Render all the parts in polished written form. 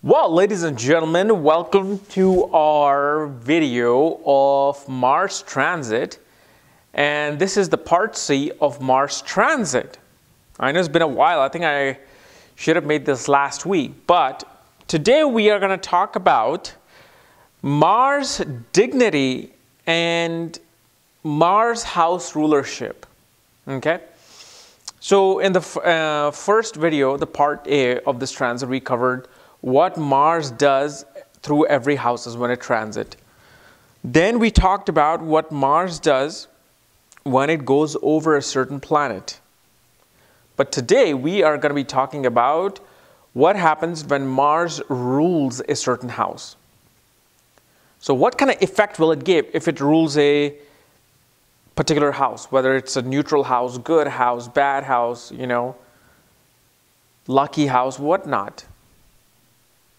Well, ladies and gentlemen, welcome to our video of Mars transit. And this is the part C of Mars transit. I know it's been a while. I think I should have made this last week. But today we are going to talk about Mars dignity and Mars house rulership. Okay? So in the first video, the part A of this transit, we covered what Mars does through every houses when it transit. Then we talked about what Mars does when it goes over a certain planet. But today we are going to be talking about what happens when Mars rules a certain house. So what kind of effect will it give if it rules a particular house, whether it's a neutral house, good house, bad house, lucky house, whatnot.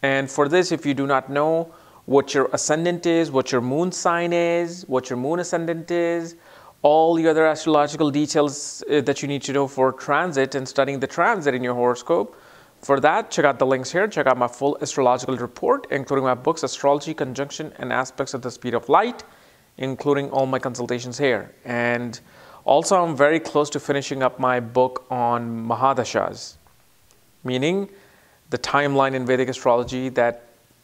And for this, if you do not know what your ascendant is, what your moon sign is, what your moon ascendant is, all the other astrological details that you need to know for transit and studying the transit in your horoscope, for that, check out the links here. Check out my full astrological report, including my books, Astrology, Conjunction, and Aspects of the Speed of Light, including all my consultations here. And also, I'm very close to finishing up my book on Mahadashas, meaning the timeline in Vedic astrology that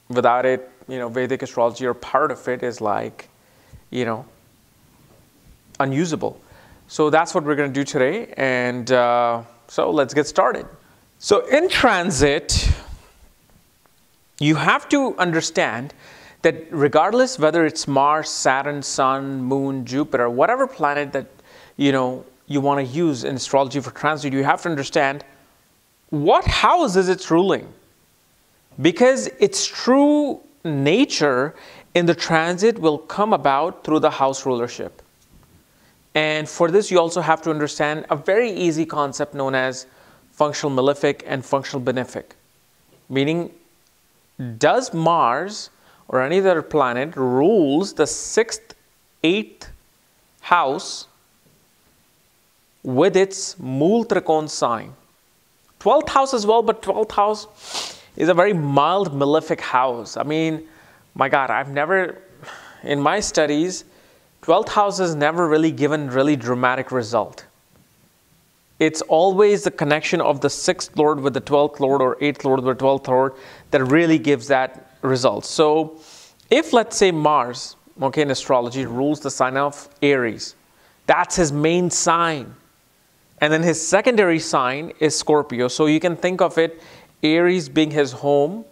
without it, Vedic astrology or part of it is like, unusable. So that's what we're going to do today. And so let's get started. So in transit, you have to understand that regardless whether it's Mars, Saturn, Sun, Moon, Jupiter, whatever planet that, you want to use in astrology for transit, you have to understand what house is it ruling? Because its true nature in the transit will come about through the house rulership. And for this, you also have to understand a very easy concept known as functional malefic and functional benefic. Meaning, does Mars or any other planet rules the 6th, 8th house with its Mool Trikon sign? 12th house as well, but 12th house is a very mild malefic house. I mean, my God, in my studies, 12th house has never really given really dramatic result. It's always the connection of the 6th Lord with the 12th Lord or 8th Lord with the 12th Lord that really gives that result. So if, let's say, Mars, in astrology, rules the sign of Aries, that's his main sign. And then his secondary sign is Scorpio. So you can think of it, Aries being his home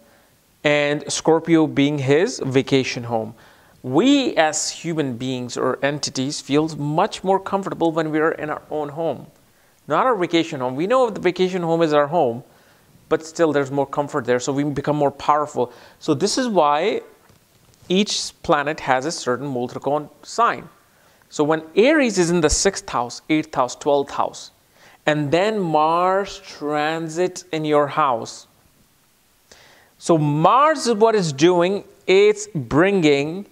and Scorpio being his vacation home. We as human beings or entities feel much more comfortable when we are in our own home, not our vacation home. We know the vacation home is our home, but still there's more comfort there. So we become more powerful. So this is why each planet has a certain Mool Trikon sign. So when Aries is in the 6th house, 8th house, 12th house, and then Mars transits in your house. So Mars is what it's doing. It's bringing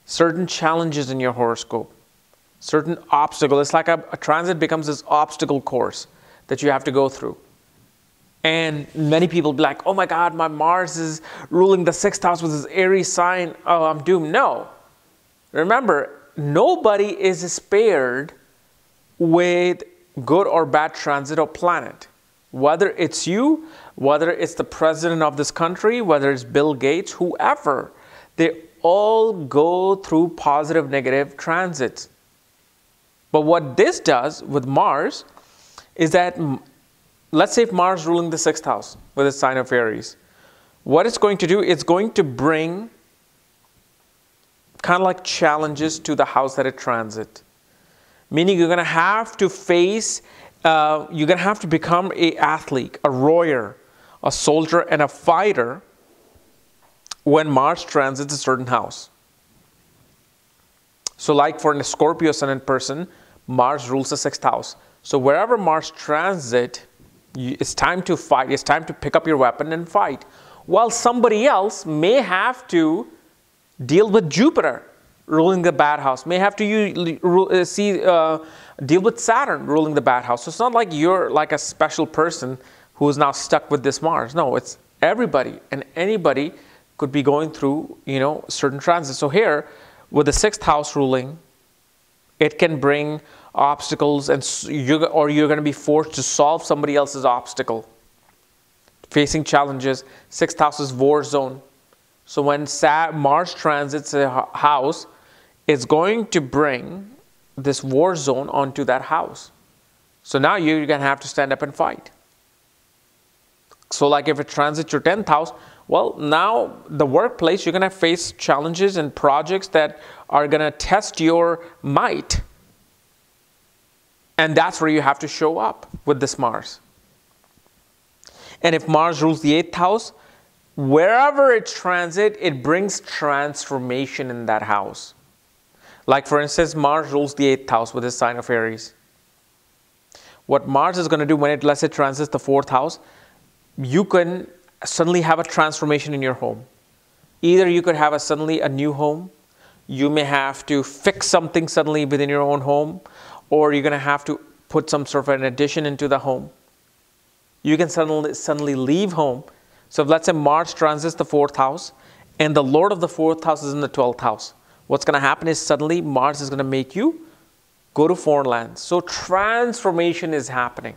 certain challenges in your horoscope, certain obstacles. It's like a transit becomes this obstacle course that you have to go through. And many people be like, oh my God, my Mars is ruling the 6th house with his Aries sign. Oh, I'm doomed. No. Remember, nobody is spared with good or bad transit of planet. Whether it's you, whether it's the president of this country, whether it's Bill Gates, whoever, they all go through positive, negative transits. But what this does with Mars is that, let's say if Mars ruling the 6th house with a sign of Aries, what it's going to do, it's going to bring kind of like challenges to the house that it transits. Meaning you're going to have to face, you're going to have to become an athlete, a warrior, a soldier, and a fighter when Mars transits a certain house. So like for a Scorpio ascendant person, Mars rules the 6th house. So wherever Mars transits, it's time to fight. It's time to pick up your weapon and fight. While somebody else may have to deal with Jupiter ruling the bad house, may have to deal with Saturn ruling the bad house. So it's not like you're like a special person who is now stuck with this Mars. No, it's everybody and anybody could be going through, certain transits. So here, with the 6th house ruling, it can bring obstacles, and you're going to be forced to solve somebody else's obstacle. Facing challenges. 6th house is war zone. So when Mars transits a house, it's going to bring this war zone onto that house. So now you're going to have to stand up and fight. So like if it transits your 10th house, well, now the workplace, you're going to face challenges and projects that are going to test your might. And that's where you have to show up with this Mars. And if Mars rules the 8th house, wherever it transits, it brings transformation in that house. Like for instance, Mars rules the 8th house with his sign of Aries. What Mars is going to do when let's say transits the 4th house, you can suddenly have a transformation in your home. Either you could have suddenly a new home, you may have to fix something suddenly within your own home, or you're going to have to put some sort of an addition into the home. You can suddenly leave home. So if let's say Mars transits the 4th house and the Lord of the 4th house is in the 12th house, what's going to happen is suddenly Mars is going to make you go to foreign lands. So transformation is happening.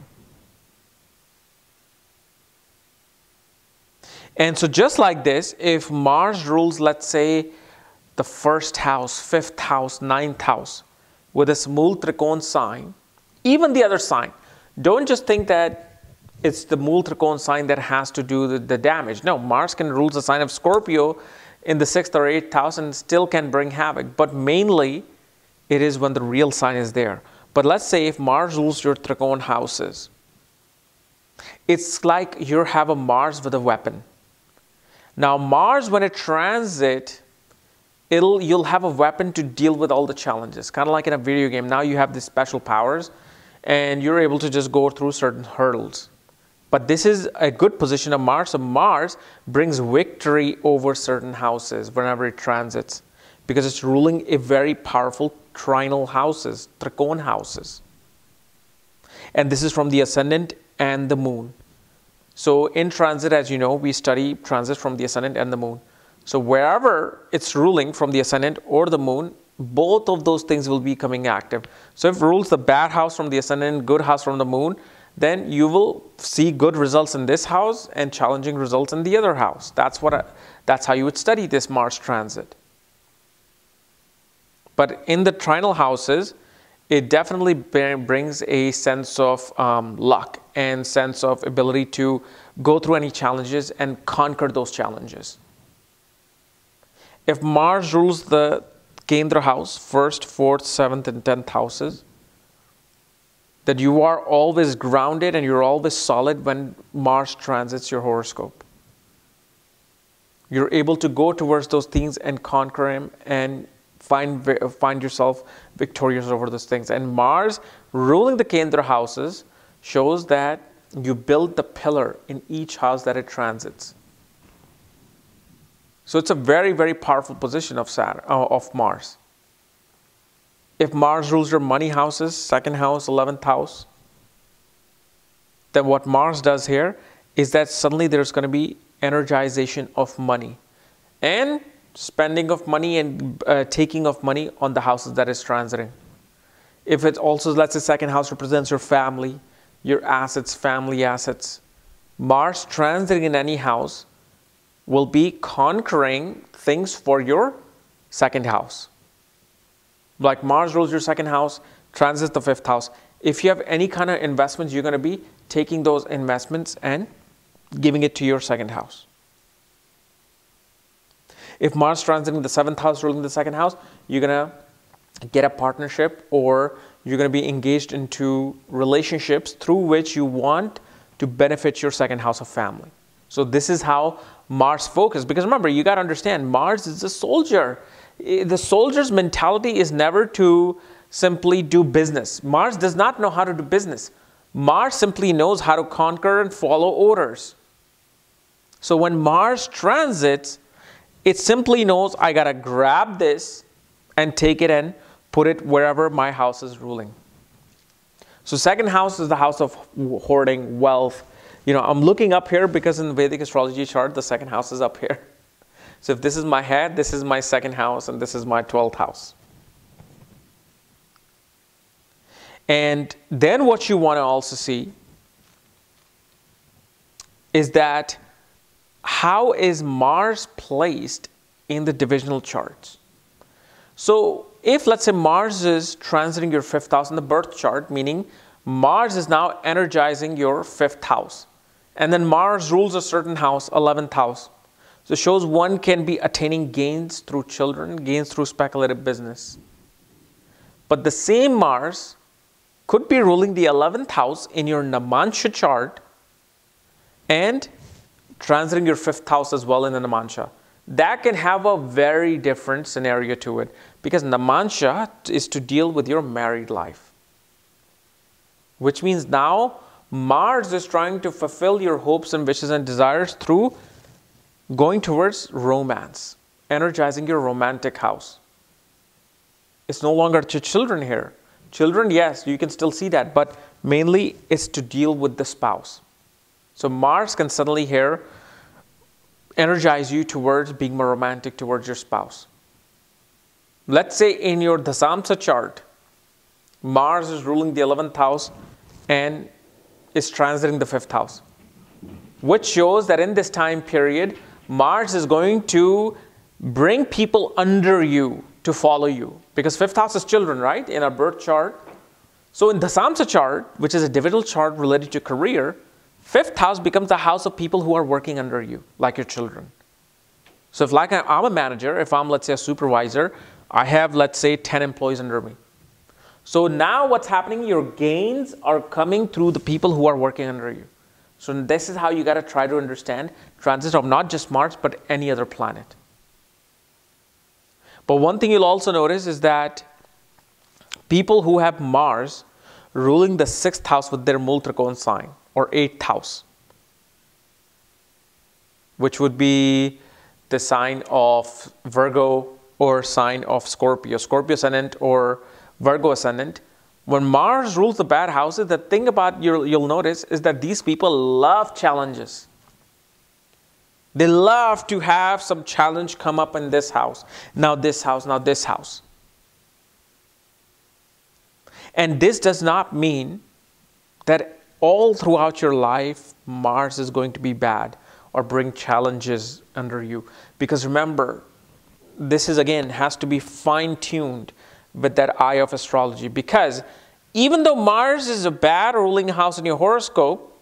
And so just like this, if Mars rules, let's say, the 1st house, 5th house, 9th house, with this Mool Trikon sign, even the other sign, don't just think that it's the Mool Trikon sign that has to do the damage. No, Mars can rule the sign of Scorpio in the 6th or 8th house and still can bring havoc. But mainly, it is when the real sign is there. But let's say if Mars rules your Trikon houses, it's like you have a Mars with a weapon. Now Mars, when it transits, you'll have a weapon to deal with all the challenges. Kind of like in a video game. Now you have these special powers and you're able to just go through certain hurdles. But this is a good position of Mars. So Mars brings victory over certain houses whenever it transits, because it's ruling a very powerful trinal houses, Trikon houses. And this is from the ascendant and the moon. So in transit, as you know, we study transits from the ascendant and the moon. So wherever it's ruling from the ascendant or the moon, both of those things will be coming active. So if it rules the bad house from the ascendant, good house from the moon, then you will see good results in this house and challenging results in the other house. That's how you would study this Mars transit. But in the trinal houses, it definitely brings a sense of luck and sense of ability to go through any challenges and conquer those challenges. If Mars rules the Kendra house, 1st, 4th, 7th, and 10th houses, that you are always grounded and you're always solid when Mars transits your horoscope. You're able to go towards those things and conquer them and find yourself victorious over those things. And Mars ruling the Kendra houses shows that you build the pillar in each house that it transits. So it's a very, very powerful position of Mars. If Mars rules your money houses, 2nd house, 11th house, then what Mars does here is that suddenly there's going to be energization of money and spending of money and taking of money on the houses that is transiting. If it also, let's say 2nd house represents your family, your assets, family assets, Mars transiting in any house will be conquering things for your 2nd house. Like Mars rules your 2nd house, transits the 5th house. If you have any kind of investments, you're going to be taking those investments and giving it to your 2nd house. If Mars transiting the 7th house, ruling the 2nd house, you're going to get a partnership or you're going to be engaged into relationships through which you want to benefit your 2nd house of family. So this is how Mars focuses. Because remember, you got to understand, Mars is a soldier. The soldier's mentality is never to simply do business. Mars does not know how to do business. Mars simply knows how to conquer and follow orders. So when Mars transits, it simply knows I got to grab this and take it and put it wherever my house is ruling. So 2nd house is the house of hoarding, wealth, I'm looking up here because in the Vedic astrology chart, the second house is up here. So if this is my head, this is my second house, and this is my 12th house. And then what you want to also see is that how is Mars placed in the divisional charts? So if, let's say, Mars is transiting your 5th house in the birth chart, meaning Mars is now energizing your 5th house. And then Mars rules a certain house, 11th house. So it shows one can be attaining gains through children, gains through speculative business. But the same Mars could be ruling the 11th house in your Namansha chart and transiting your 5th house as well in the Namansha. That can have a very different scenario to it, because Namansha is to deal with your married life. Which means now Mars is trying to fulfill your hopes and wishes and desires through going towards romance, energizing your romantic house. It's no longer to children here. Children, yes, you can still see that, but mainly it's to deal with the spouse. So Mars can suddenly here energize you towards being more romantic towards your spouse. Let's say in your Dasamsa chart, Mars is ruling the 11th house and is transiting the 5th house, which shows that in this time period, Mars is going to bring people under you to follow you, because 5th house is children, right, in our birth chart. So in the Dasamsa chart, which is a divisional chart related to career, 5th house becomes the house of people who are working under you, like your children. So if like I'm a manager, if I'm, let's say, a supervisor, I have, let's say, 10 employees under me. So now what's happening, your gains are coming through the people who are working under you. So this is how you got to try to understand transit of not just Mars, but any other planet. But one thing you'll also notice is that people who have Mars ruling the 6th house with their Multrikon sign, or 8th house, which would be the sign of Virgo or sign of Scorpio, Scorpio ascendant or Virgo ascendant. When Mars rules the bad houses, the thing about you'll notice is that these people love challenges. They love to have some challenge come up in this house, now this house, now this house. And this does not mean that all throughout your life, Mars is going to be bad or bring challenges under you. Because remember, this is again has to be fine-tuned with that eye of astrology. Because even though Mars is a bad ruling house in your horoscope,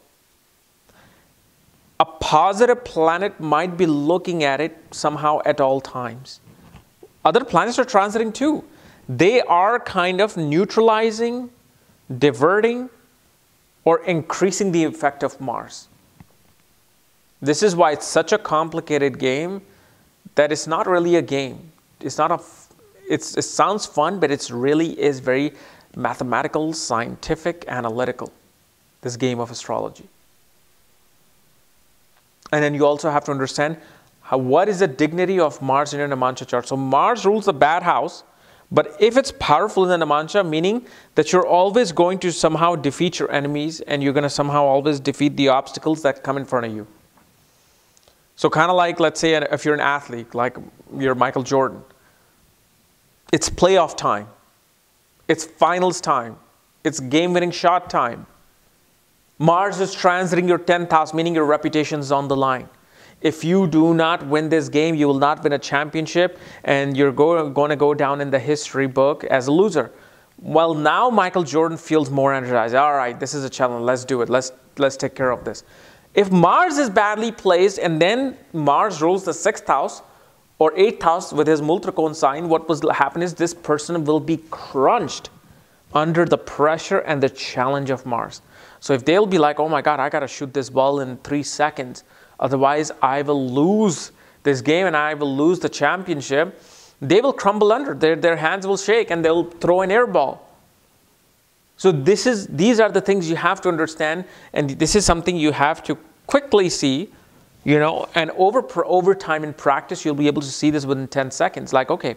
a positive planet might be looking at it somehow at all times. Other planets are transiting too. They are kind of neutralizing, diverting, or increasing the effect of Mars. This is why it's such a complicated game that it's not really a game. It's not it sounds fun, but it really is very mathematical, scientific, analytical, this game of astrology. And then you also have to understand what is the dignity of Mars in your Namansha chart. So Mars rules the bad house, but if it's powerful in the Namansha, meaning that you're always going to somehow defeat your enemies and you're going to somehow always defeat the obstacles that come in front of you. So kind of like, let's say, if you're an athlete, like you're Michael Jordan, it's playoff time. It's finals time. It's game-winning shot time. Mars is transiting your 10th house, meaning your reputation is on the line. If you do not win this game, you will not win a championship, and you're going to go down in the history book as a loser. Well, now Michael Jordan feels more energized. All right, this is a challenge. Let's do it. Let's take care of this. If Mars is badly placed and then Mars rules the 6th house or 8th house with his Multrikon sign, what will happen is this person will be crunched under the pressure and the challenge of Mars. So if they'll be like, oh my God, I got to shoot this ball in 3 seconds. Otherwise, I will lose this game and I will lose the championship. They will crumble under. Their hands will shake and they'll throw an air ball. So these are the things you have to understand, and this is something you have to quickly see, and over time in practice, you'll be able to see this within 10 seconds. Like, okay,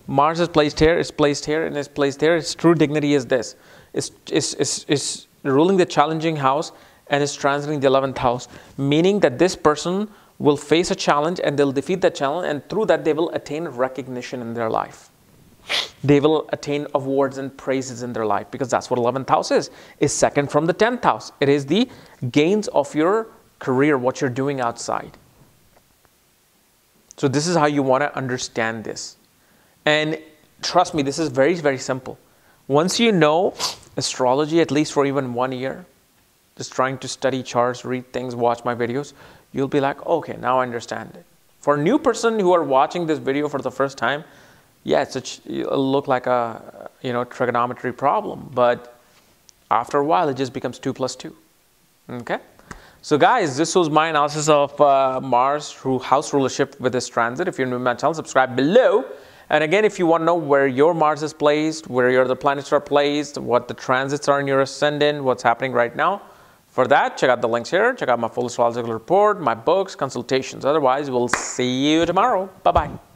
Mars is placed here, it's placed here, and it's placed there. Its true dignity is this. It's ruling the challenging house, and is transiting the 11th house, meaning that this person will face a challenge and they'll defeat that challenge, and through that they will attain recognition in their life. They will attain awards and praises in their life, because that's what 11th house is second from the 10th house. It is the gains of your career, what you're doing outside. So this is how you want to understand this. And trust me, this is very, very simple. Once you know astrology, at least for even 1 year, just trying to study charts, read things, watch my videos, you'll be like, okay, now I understand it. For a new person who are watching this video for the first time, yeah, it'll look like a trigonometry problem, but after a while it just becomes 2 plus 2. Okay, so guys, this was my analysis of Mars through house rulership with this transit. If you're new to my channel, subscribe below. And again, if you want to know where your Mars is placed, where your other planets are placed, what the transits are in your ascendant, what's happening right now, for that, check out the links here. Check out my full astrological report, my books, consultations. Otherwise, we'll see you tomorrow. Bye-bye.